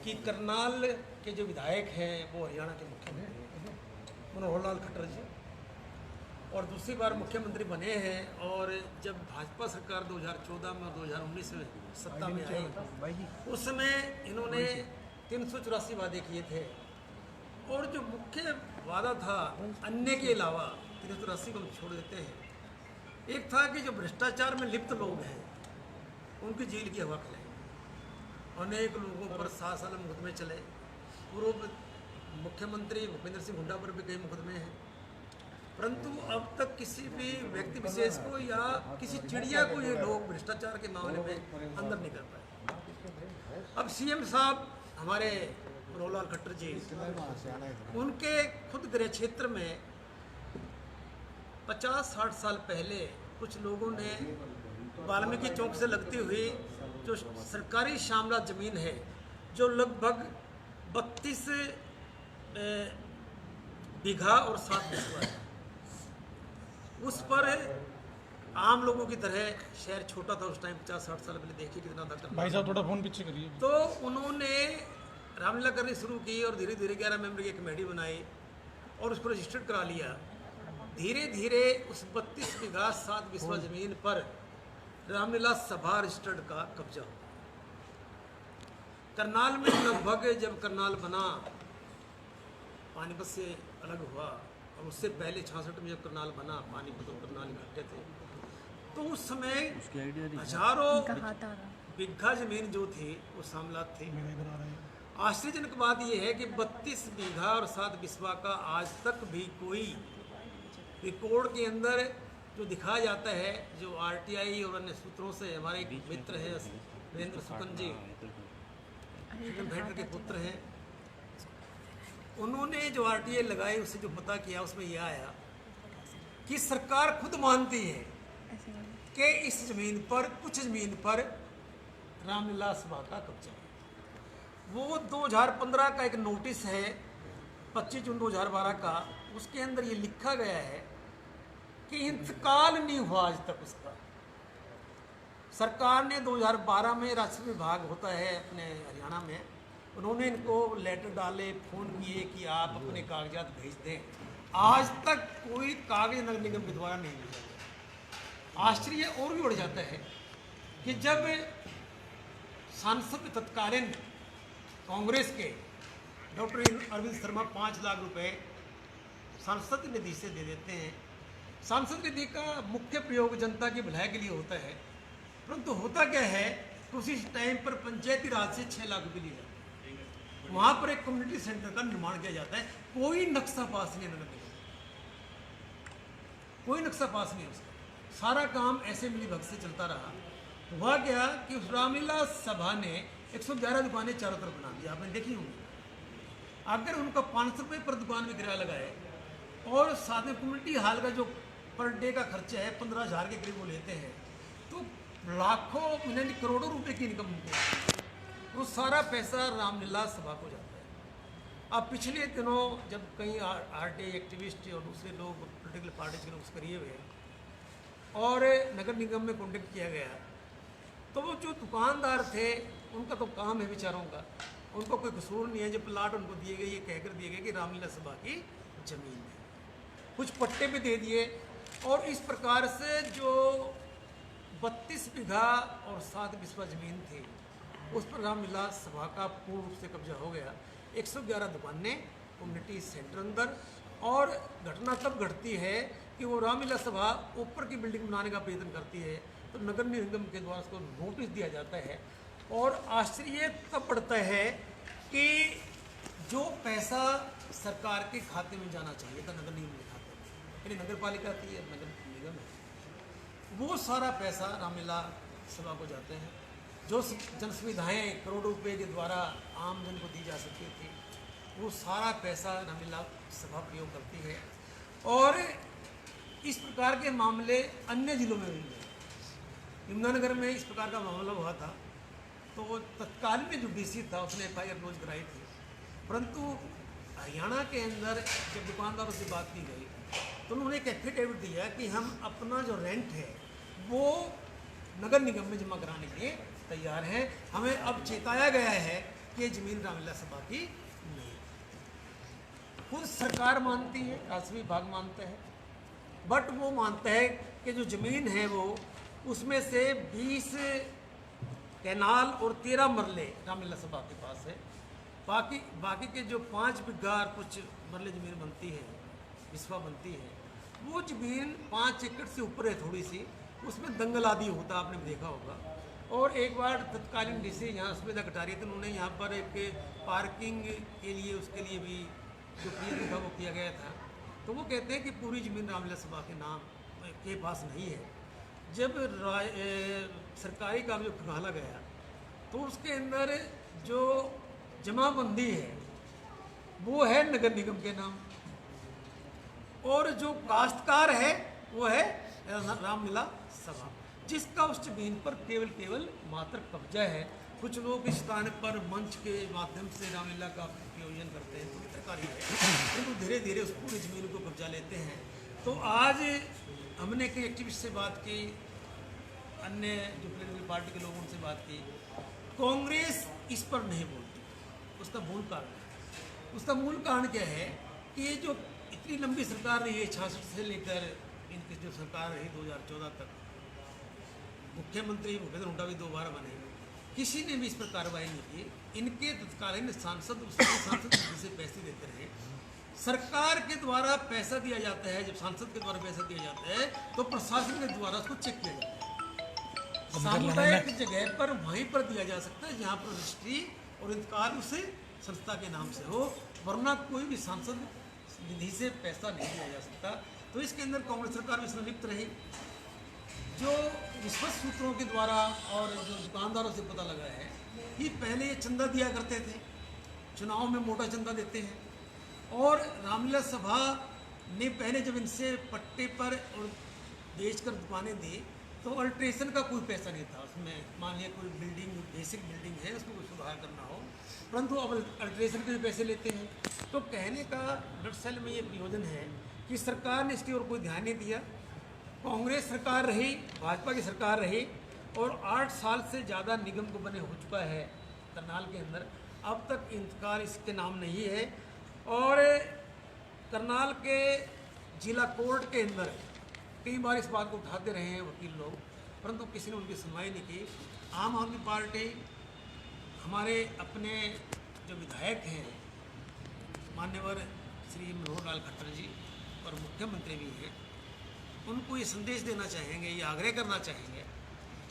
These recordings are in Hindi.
कि करनाल के जो विधायक हैं वो हरियाणा के मुख्यमंत्री मनोहर लाल खट्टर जी, और दूसरी बार मुख्यमंत्री बने हैं। और जब भाजपा सरकार 2014 में और 2019 में सत्ता में आई, उस समय इन्होंने 384 वादे किए थे, और जो मुख्य वादा था अन्य के अलावा 384 को हम छोड़ देते हैं, एक था कि जो भ्रष्टाचार में लिप्त लोग हैं उनकी जेल की हवा खिलाए। अनेक लोगों पर 7 साल मुकदमे चले। पूर्व मुख्यमंत्री भूपेंद्र सिंह हुड्डा पर भी कई मुकदमे हैं, परंतु अब तक किसी भी व्यक्ति विशेष को या किसी चिड़िया को ये लोग भ्रष्टाचार के मामले में अंदर नहीं कर पाए। अब सीएम साहब हमारे मनोहर लाल खट्टर जी, उनके खुद गृह क्षेत्र में 50-60 साल पहले कुछ लोगों ने वाल्मीकि चौक से लगती हुई जो सरकारी शामला ज़मीन है, जो लगभग 32 बीघा और 7 बिस्वा है, उस पर आम लोगों की तरह, शहर छोटा था उस टाइम, 50-60 साल पहले, देखिए कितना था। भाई साहब थोड़ा फोन पीछे करिए। तो उन्होंने रामलीला करनी शुरू की और धीरे धीरे 11 मेंबर की कमेटी बनाई और उसको रजिस्टर्ड करा लिया। धीरे धीरे उस 32 बीघा 7 बिस्वा जमीन पर रामलीला सभा रजिस्टर्ड का कब्जा हो। करनाल में लगभग, जब करनाल बना, पानीपत से अलग हुआ, और उससे पहले 66 में जब करनाल बना, पानीपत और करनाल इकट्ठे थे, तो उस समय हजारों बीघा जमीन जो थी वो सामलात थी। आश्चर्यजनक बात यह है कि 32 बीघा और 7 बिस्वा का आज तक भी कोई रिकॉर्ड के अंदर जो दिखाया जाता है, जो आरटीआई और अन्य सूत्रों से, हमारे एक मित्र हैं वीरेंद्र सुकन जी, भेटर के पुत्र हैं, उन्होंने जो आरटीआई लगाई, उससे जो पता किया, उसमें यह आया कि सरकार खुद मानती है कि इस जमीन पर, कुछ जमीन पर रामलीला सभा का कब्जा है। वो 2015 का एक नोटिस है, 25 जून 2012 का, उसके अंदर ये लिखा गया है कि इंतकाल नहीं हुआ आज तक उसका। सरकार ने 2012 में राजस्व विभाग होता है अपने हरियाणा में, उन्होंने इनको लेटर डाले, फ़ोन किए कि आप अपने कागजात भेज दें। आज तक कोई कागज नगर निगम के द्वारा नहीं भेजा। आश्चर्य और भी बढ़ जाता है कि जब सांसद तत्कालीन कांग्रेस के डॉक्टर अरविंद शर्मा 5 लाख रुपए सांसद निधि से दे देते हैं। सांसद निधि का मुख्य प्रयोग जनता की भलाई के लिए होता है, परंतु होता क्या है कि उसी टाइम पर पंचायती राज से 6 लाख रुपये लिए जाते हैं। वहाँ पर एक कम्युनिटी सेंटर का निर्माण किया जाता है, कोई नक्शा पास नहीं, नगर निगम कोई नक्शा पास नहीं, उसका सारा काम ऐसे मिली भगत से चलता रहा। हुआ क्या कि उस रामलीला सभा ने 111 दुकानें चारों तरफ बना दी, आपने देखी होंगी। अगर उनका 500 रुपये पर दुकान में किराया लगाए और साथ में कम्युनिटी हॉल का जो पर डे का खर्चा है 15,000 के करीब वो लेते हैं, तो लाखों यानी करोड़ों रुपए की इनकम उनको, वो सारा पैसा रामलीला सभा को जाता है। अब पिछले दिनों जब कई आरटीआई एक्टिविस्ट और दूसरे लोग, पोलिटिकल पार्टी के लोग उस करिए हुए और नगर निगम में कॉन्टेक्ट किया गया, तो वो जो दुकानदार थे उनका तो काम है बेचारों का, उनको कोई कसूर नहीं है। जो प्लाट उनको दिए गए, ये कहकर दिए गए कि रामलीला सभा की जमीन है, कुछ पट्टे पे दे दिए, और इस प्रकार से जो 32 बीघा और 7 बिस्वा जमीन थी उस पर रामलीला सभा का पूर्ण रूप से कब्जा हो गया। 111 दुकानें, कम्युनिटी सेंटर अंदर, और घटना तब घटती है कि वो रामलीला सभा ऊपर की बिल्डिंग बनाने का प्रयत्न करती है, तो नगर निगम के द्वारा उसको नोटिस दिया जाता है। और आश्चर्य तब पड़ता है कि जो पैसा सरकार के खाते में जाना चाहिए था नगर निगम के खाते में, यानी नगर पालिका थी या नगर निगम है, वो सारा पैसा रामलीला सभा को जाते हैं। जो जन सुविधाएँ करोड़ों रुपए के द्वारा आम जन को दी जा सकती थी, वो सारा पैसा रामलीला सभा प्रयोग करती है। और इस प्रकार के मामले अन्य जिलों में भी हुए। यमुनानगर में इस प्रकार का मामला हुआ था, तो वो तत्कालीन में जो डीसी था उसने FIR लॉन्च कराई थी, परंतु हरियाणा के अंदर जब दुकानदारों से बात की गई तो उन्होंने एक एफिडेविट दिया कि हम अपना जो रेंट है वो नगर निगम में जमा कराने के लिए तैयार हैं। हमें अब चेताया गया है कि ये जमीन रामलीला सभा की नहीं। खुद सरकार मानती है, राजस्व विभाग मानते हैं, बट वो मानता है कि जो ज़मीन है वो उसमें से 20 कैनाल और 13 मरले रामलीला सभा के पास है। बाकी के जो 5 बीघा कुछ मरले ज़मीन बनती है, बिस्वा बनती है, वो ज़मीन 5 एकड़ से ऊपर है थोड़ी सी, उसमें दंगल आदि होता आपने देखा होगा। और एक बार तत्कालीन डीसी यहाँ सुविधा कटारी थे, उन्होंने यहाँ पर एक पार्किंग के लिए उसके लिए भी जो क्लियर था वो किया गया था। तो वो कहते हैं कि पूरी ज़मीन रामलीला सभा के नाम के पास नहीं है। जब सरकारी काम जो खंगाला गया तो उसके अंदर जो जमाबंदी है वो है नगर निगम के नाम, और जो काश्तकार है वो है रामलीला सभा, जिसका उस जमीन पर केवल मात्र कब्जा है। कुछ लोग इस स्थान पर मंच के माध्यम से रामलीला का प्रयोजन करते हैं, पत्रकारी है, तो धीरे धीरे उस पूरी ज़मीन को कब्जा लेते हैं। तो आज हमने कई एक्टिविस्ट से बात की, अन्य जो पोलिटिकल पार्टी के लोगों से बात की, कांग्रेस इस पर नहीं बोलती। उसका मूल कारण क्या है कि ये जो इतनी लंबी सरकार रही है, 66 से लेकर इनकी जो सरकार रही 2014 तक, मुख्यमंत्री भूपेंद्र हुड्डा भी 2 बार बने, किसी ने भी इस पर कार्रवाई नहीं की। इनके तत्कालीन सांसद से पैसे देते रहे। सरकार के द्वारा पैसा दिया जाता है, जब सांसद के द्वारा पैसा दिया जाता है तो प्रशासन के द्वारा उसको चेक किया जाता है। सामुदायिक जगह पर वहीं पर दिया जा सकता है जहाँ पर रजिस्ट्री और इंतकाल उस संस्था के नाम से हो, वरना कोई भी सांसद निधि से पैसा नहीं दिया जा सकता। तो इसके अंदर कांग्रेस सरकार भी इसमें लिप्त रही। जो रिश्वत सूत्रों के द्वारा और जो दुकानदारों से पता लगा है कि पहले ये चंदा दिया करते थे, चुनाव में मोटा चंदा देते हैं, और रामलीला सभा ने पहले जब इनसे पट्टे पर और बेचकर दुकानें दी तो अल्ट्रेशन का कोई पैसा नहीं था उसमें। मान लिया कोई बिल्डिंग, बेसिक बिल्डिंग है, उसमें कोई सुधार करना हो, परंतु अब अल्ट्रेशन के भी पैसे लेते हैं। तो कहने का दरअसल में ये प्रयोजन है कि सरकार ने इसकी ओर कोई ध्यान नहीं दिया। कांग्रेस सरकार रही, भाजपा की सरकार रही, और 8 साल से ज़्यादा निगम को बने हो चुका है करनाल के अंदर, अब तक इंतकाल इसके नाम नहीं है। और करनाल के जिला कोर्ट के अंदर कई बार इस बात को उठाते रहे हैं वकील लोग, परंतु किसी ने उनकी सुनवाई नहीं की। आम आदमी पार्टी, हमारे अपने जो विधायक हैं मान्यवर श्री मनोहर लाल खट्टर जी और मुख्यमंत्री भी हैं, उनको ये संदेश देना चाहेंगे, ये आग्रह करना चाहेंगे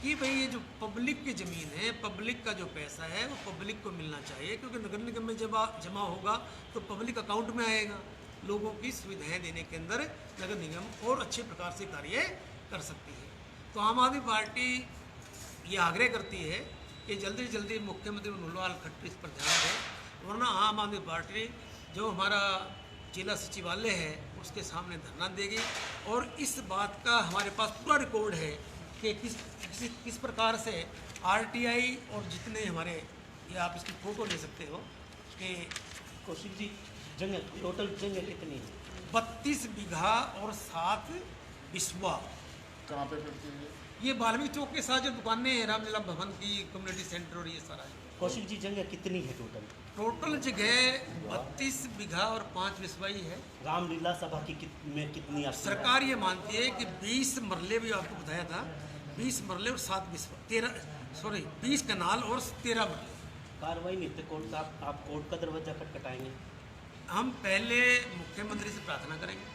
कि भाई ये जो पब्लिक की ज़मीन है, पब्लिक का जो पैसा है वो पब्लिक को मिलना चाहिए, क्योंकि नगर निगम में जब जमा होगा तो पब्लिक अकाउंट में आएगा। लोगों की सुविधाएं देने के अंदर नगर निगम और अच्छे प्रकार से कार्य कर सकती है। तो आम आदमी पार्टी ये आग्रह करती है कि जल्दी से जल्दी मुख्यमंत्री मनोहर लाल खट्टर इस पर ध्यान दें, वरना आम आदमी पार्टी जो हमारा जिला सचिवालय है उसके सामने धरना देगी। और इस बात का हमारे पास पूरा रिकॉर्ड है कि किस प्रकार से आरटीआई और जितने हमारे, ये आप इसकी फ़ोटो ले सकते हो कि कौशिक जी जगह, टोटल जगह कितनी है? 32 बीघा और 7 बिस्वा। कहाँ पे करती है? ये वाल्मीकि चौक के साथ जो दुकानें हैं, रामलीला भवन की, कम्युनिटी सेंटर और ये सारा है। कौशिक जी जगह कितनी है टोटल जगह 32 बीघा और 5 बिस्वाई है। रामलीला सभा की में कितनी सरकार ये मानती है कि 20 मरले, भी आपको बताया था, 20 मरले और 7 बिस्वा, 20 कनाल और 13 मरले। कार्रवाई नहीं कोर्ट का, आप कोर्ट का दरवाजा खटखटाएंगे? हम पहले मुख्यमंत्री से प्रार्थना करेंगे,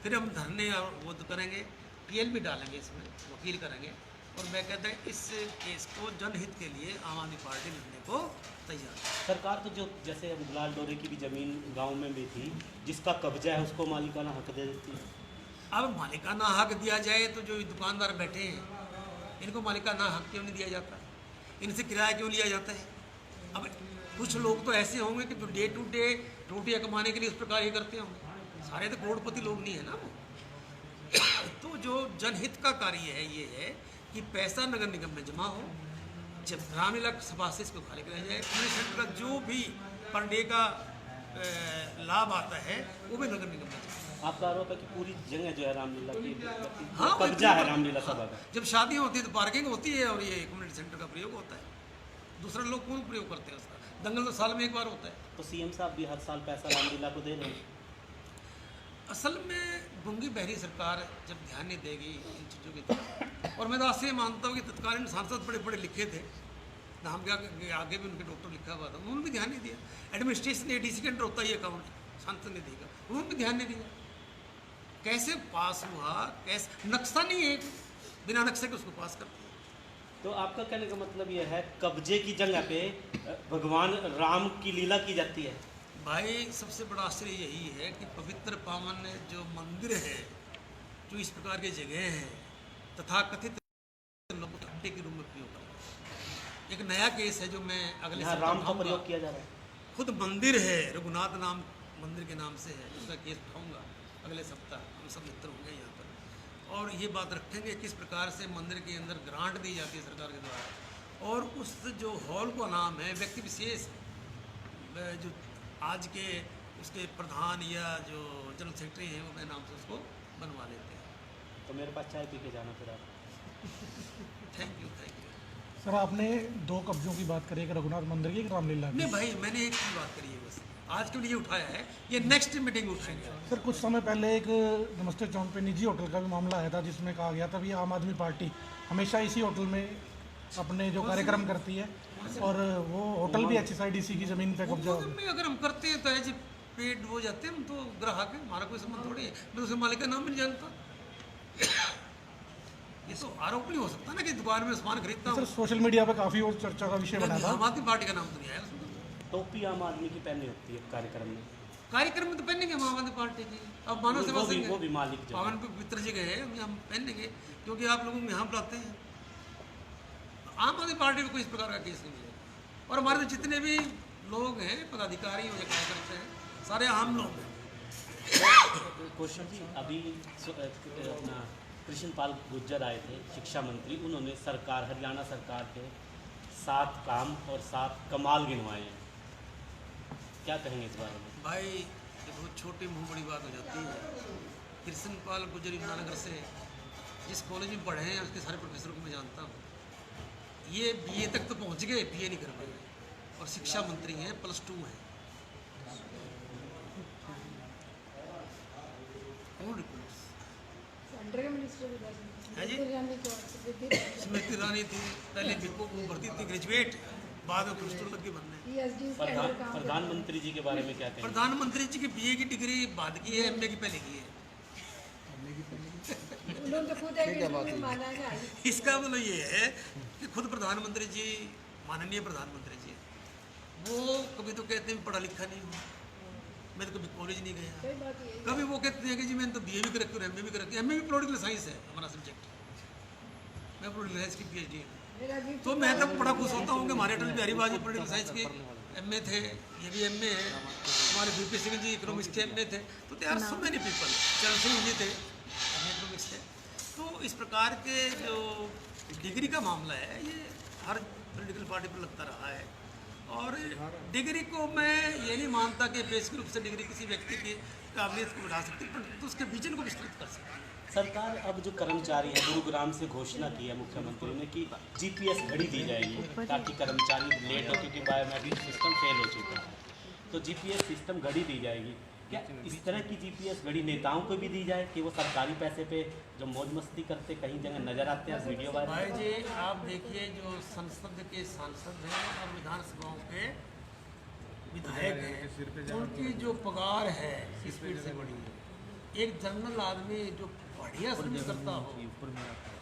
फिर हम धरने और वो करेंगे, पीएल भी डालेंगे, इसमें वकील करेंगे, और मैं कहता हूँ इस केस को जनहित के लिए आम आदमी पार्टी लड़ने को तैयार है। सरकार तो जो जैसे अब लाल डोरे की भी ज़मीन गांव में भी थी, जिसका कब्जा है उसको मालिकाना हक दे देती है। अब मालिकाना हक दिया जाए तो जो दुकानदार बैठे हैं इनको मालिकाना हक क्यों नहीं दिया जाता, इनसे किराया क्यों लिया जाता है? अब कुछ लोग तो ऐसे होंगे कि जो डे टू डे रोटियां कमाने के लिए इस प्रकार ही करते होंगे, सारे तो करोड़पति लोग नहीं है ना वो। तो जो जनहित का कार्य है ये है कि पैसा नगर निगम में जमा हो, जब रामलीला सभा से इसको खाली कराया जाए, कम्युनिटी सेंटर का जो भी पर डे का लाभ आता है वो भी नगर निगम में जमा। आपका आरोप है कि पूरी जगह जो है रामलीला की हाँ, कब्जा है रामलीला सभा का। जब शादी होती है तो पार्किंग होती है और ये कम्युनिटी सेंटर का प्रयोग होता है, दूसरा लोग कौन प्रयोग करते हैं उसका? दंगल तो साल में एक बार होता है। तो सीएम साहब भी हर साल पैसा रामलीला को दे रहे हैं। असल में गूंगी बहरी सरकार जब ध्यान नहीं देगी इन चीज़ों की तरफ, और मैं तो आज से मानता हूँ कि तत्कालीन सांसद बड़े बड़े लिखे थे, नाम के आगे भी उनके डॉक्टर लिखा हुआ था, उन्होंने भी ध्यान नहीं दिया। एडमिनिस्ट्रेशन एडीसी के अंडर होता है ये अकाउंट, सांसद ने देगा, उन्होंने भी ध्यान नहीं दिया। कैसे पास हुआ, कैसे नक्शा नहीं है, बिना नक्शे के उसको पास करते हैं। तो आपका कहने का मतलब यह है कब्जे की जगह पे भगवान राम की लीला की जाती है। भाई सबसे बड़ा आश्चर्य यही है कि पवित्र पावन जो मंदिर है, जो इस प्रकार की जगह है, तथाकथित लोग अड्डे के रूप में उपयोग करते हैं। एक नया केस है जो मैं अगले यहाँ सप्ताह राम का उठाऊंगा। प्रयोग किया जा रहा है। खुद मंदिर है, रघुनाथ नाम मंदिर के नाम से है, उसका केस उठाऊंगा अगले सप्ताह। हम सब मित्र होंगे यहाँ पर और ये बात रखेंगे किस प्रकार से मंदिर के अंदर ग्रांट दी जाती है सरकार के द्वारा, और उस जो हॉल का नाम है व्यक्ति विशेष जो आज के उसके प्रधान या जो जनरल सेक्रेटरी हैं उनके नाम से उसको बनवा देते हैं। तो मेरे पास चाय पी के जाना फिर आप। Thank you. सर आपने 2 कब्जों की बात करी, एक रघुनाथ मंदिर की, एक रामलीला की। नहीं भाई, मैंने एक की बात करी है बस, आज के लिए उठाया है, ये नेक्स्ट मीटिंग उठाएंगे। सर कुछ समय पहले एक नमस्ते चौक पे निजी होटल का भी मामला आया था जिसमें कहा गया था भी आम आदमी पार्टी हमेशा इसी होटल में अपने जो कार्यक्रम करती है और वो होटल भी HSIDC की ज़मीन पे कब्जा हो गया। में अगर हम करते हैं तो एज पेड हो जाते हैं, हम तो ग्राहक है, हमारा कोई संबंध थोड़ी है, मैं उसके मालिक का नाम भी नहीं जानता। ये तो आरोप नहीं हो सकता ना कि दुकान में सामान खरीदता सर हूँ। सोशल मीडिया पे काफ़ी और चर्चा का विषय बना था। आम आदमी पार्टी का नाम तो नहीं आया उसमें। टोपी आम आदमी की पहननी होती है कार्यक्रम में। कार्यक्रम में तो पहनेंगे हम आम आदमी पार्टी की, अब मानव सेवा संघ वो भी मालिक जो पावन पवित्र जगह है, हम पहनेंगे क्योंकि आप लोगों को यहाँ बुलाते हैं। आम आदमी पार्टी में कोई इस प्रकार का केस नहीं मिलेगा, और हमारे तो जितने भी लोग हैं पदाधिकारी हो या कार्यकर्ता हैं, सारे आम लोग हैं। कौशल जी, अभी अपना कृष्णपाल गुर्जर आए थे शिक्षा मंत्री, उन्होंने सरकार हरियाणा सरकार के 7 काम और 7 कमाल गिनवाए हैं। क्या कहेंगे इस बारे में? भाई देखो, छोटी मुँह बड़ी बात हो जाती है। कृष्णपाल गुर्जर यमुनानगर से जिस कॉलेज में पढ़े हैं उसके सारे प्रोफेसरों को मैं जानता हूँ। ये BA तक तो पहुँच गए, BA नहीं कर पाए, और शिक्षा मंत्री हैं, +2 हैं। कौन रिपोर्ट्स है जी? स्मृति ईरानी थी, पहले बिको को भर्ती थी ग्रेजुएट, बाद में +2 तक की बनने। प्रधानमंत्री जी के बारे में क्या कहेंगे? प्रधानमंत्री जी की BA की डिग्री बाद की है, MA की पहले की है। इसका मतलब ये है कि खुद प्रधानमंत्री जी, माननीय प्रधानमंत्री जी, वो कभी तो कहते हैं पढ़ा लिखा नहीं हूँ, मैं तो कभी कॉलेज नहीं गया। कभी वो कहते हैं कि जी मैंने तो BA भी कर रखी और MA भी कर रखी। MA भी पॉलिटिकल साइंस है हमारा सब्जेक्ट, मैं पॉलिटिकल साइंस की PhD है। तो मैं तो बड़ा खुश होता हूँ कि हमारे अटल बिहारी वाजपेयी पॉलिटिकल साइंस के MA थे, ये भी MA है। हमारे VP सिंह जी इकोनॉमिक्स के MA थे। तो they are so many people, Charan Singh जी थे इकोनॉमिक्स के। तो इस प्रकार के जो डिग्री का मामला है ये हर पॉलिटिकल पार्टी पर लगता रहा है, और डिग्री को मैं ये नहीं मानता कि बेसिक रूप से डिग्री किसी व्यक्ति की काबिलियत को बढ़ा सकती है, तो उसके विजन को विस्तृत कर सकती है। सरकार अब जो कर्मचारी है, गुरुग्राम से घोषणा की है मुख्यमंत्री ने कि GPS घड़ी दी जाएगी ताकि कर्मचारी लेट हो, क्योंकि बायोमेट्रिक सिस्टम फेल हो चुका है। तो GPS सिस्टम घड़ी दी जाएगी। क्या इस तरह की GPS घड़ी नेताओं को भी दी जाए कि वो सरकारी पैसे पे जो मौज मस्ती करते कहीं जगह नजर आते हैं वीडियो भाई वायरल? जी आप देखिए, जो संसद के सांसद हैं और विधानसभाओं के विधायक हैं, उनकी जो पगार है स्पीड से बढ़ी है। एक जनरल आदमी जो बढ़िया सर्विस करता हो,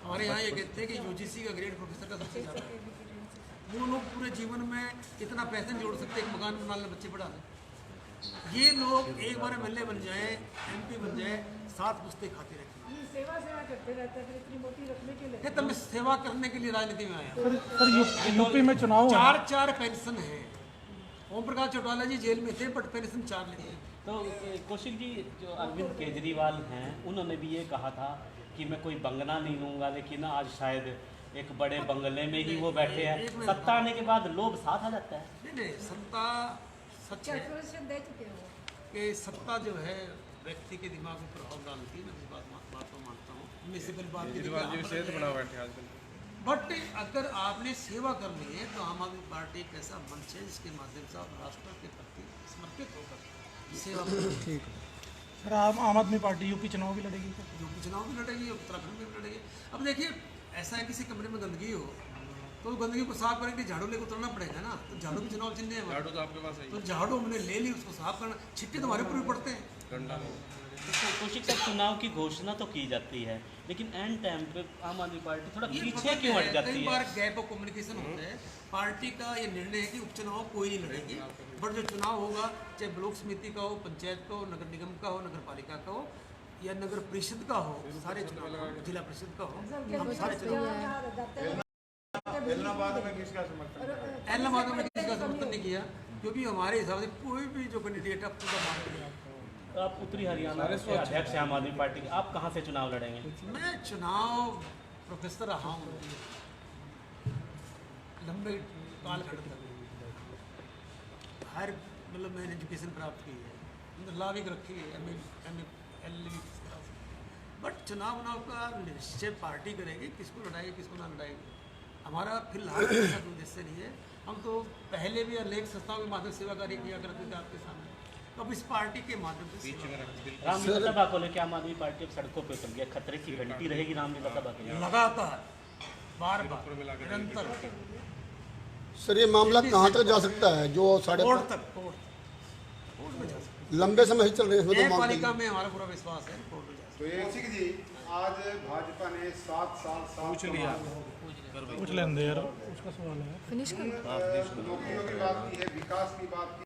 हमारे यहाँ ये कहते हैं कि UGC का ग्रेड प्रोफेसर का सबसे ज़्यादा है। वो लोग पूरे जीवन में इतना पैसा नहीं जोड़ सकते, एक मकान बना ले, बच्चे पढ़ा लें। ये लोग एक बार MLA बन जाए, MP बन जाए, 7 पुस्ते खाते रहते हैं। सेवा करते रहते हैं, इतनी मोटी रखने के लिए। तो मैं सेवा करने के लिए राजनीति में आया हूँ। सर यूपी में चुनाव हुआ। 4 पेंशन है। ओम प्रकाश चौटाला जी जेल में थे बट पेंशन 4 लेते हैं। तो कौशिक जी, जो अरविंद केजरीवाल हैं, उन्होंने भी ये कहा था कि मैं कोई बंगला नहीं लूँगा, लेकिन आज शायद एक बड़े बंगले में ही वो बैठे हैं। सत्ता आने के बाद लोभ साथ आ जाता है। नहीं, सत्ता सच है दे चुके हो कि सत्ता जो है व्यक्ति के दिमाग में प्रभाव डालती है। मैं इस बात को मानता हूँ। म्यूनिसिपल बात केजरीवाल जी सेहत बना बैठे आजकल। बट अगर आपने सेवा करनी है तो आम आदमी पार्टी एक ऐसा मंच है जिसके माध्यम से आप राष्ट्र के प्रति समर्पित होकर सेवा करें। ठीक है सर, आम आदमी पार्टी यूपी चुनाव भी लड़ेगी क्या? यूपी चुनाव भी लड़ेगी, उत्तराखंड में भी लड़ेगी। अब देखिए, ऐसा है किसी कमरे में गंदगी हो तो गंदगी को साफ करने के लिए झाड़ू लेकर उतरना पड़ेगा ना, तो झाड़ू भी चुनाव चिन्ह है। झाड़ू तो आपके पास है, तो झाड़ू हमने ले ली, उसको साफ करना, छिट्टे तो हमारे ऊपर भी पड़ते हैं। तो कौशिक साहब, चुनाव की घोषणा तो की जाती है लेकिन एंड टाइम पे आम आदमी पार्टी थोड़ा पीछे क्यों हट जाती कई है? बार गैप ऑफ कम्युनिकेशन होता है। पार्टी का ये निर्णय है कि उपचुनाव कोई नहीं लड़ेगी, बट जो चुनाव होगा, चाहे ब्लॉक समिति का हो, पंचायत का हो, नगर निगम का हो, नगर पालिका का हो या नगर परिषद का हो, सारे चुनाव, जिला परिषद का हो, हम सारे चुनाव। इलाहाबाद में किसका समर्थन? इलाहाबाद में किसी का समर्थन नहीं किया, क्योंकि हमारे हिसाब से कोई भी जो कैंडिडेट है पूरा मान लिया। आप उत्तरी हरियाणा के अध्यक्ष हैं आम आदमी पार्टी के, आप कहाँ से चुनाव लड़ेंगे? मैं चुनाव प्रोफेसर रहा हूँ लंबे कालखंड तक, हर मतलब मैंने एजुकेशन प्राप्त की है, लॉ भी रखी है, एम ए बट चुनाव का निश्चय पार्टी करेगी, किसको लड़ाएगी किसको ना लड़ाएगी। हमारा फिलहाल ऐसा कोई उद्देश्य नहीं है। हम तो पहले भी अनेक संस्थाओं के माध्यम से सेवा कार्य किया करते थे आपके सामने, तो अब इस पार्टी के माध्यम से रामलीला सभा को लेकर आम आदमी पार्टी अब सड़कों पे उतर गया, खतरे की घंटी रहेगी रामलीला सभा के लिए? लगातार बार बार निरंतर सर, ये मामला कहाँ तक जा सकता है? जो कोर्ट तक, कोर्ट में जा सकते लंबे समय से चल रहे हैं इसमें, तो न्यायपालिका में हमारा पूरा विश्वास है, कोर्ट में जा सकते। तो ये जी आज भाजपा ने 7 साल पूछ लिया, कुछ लेन दे यार, उसका सवाल है। फिनिश कर नौकरियों की बात की है, विकास की बात की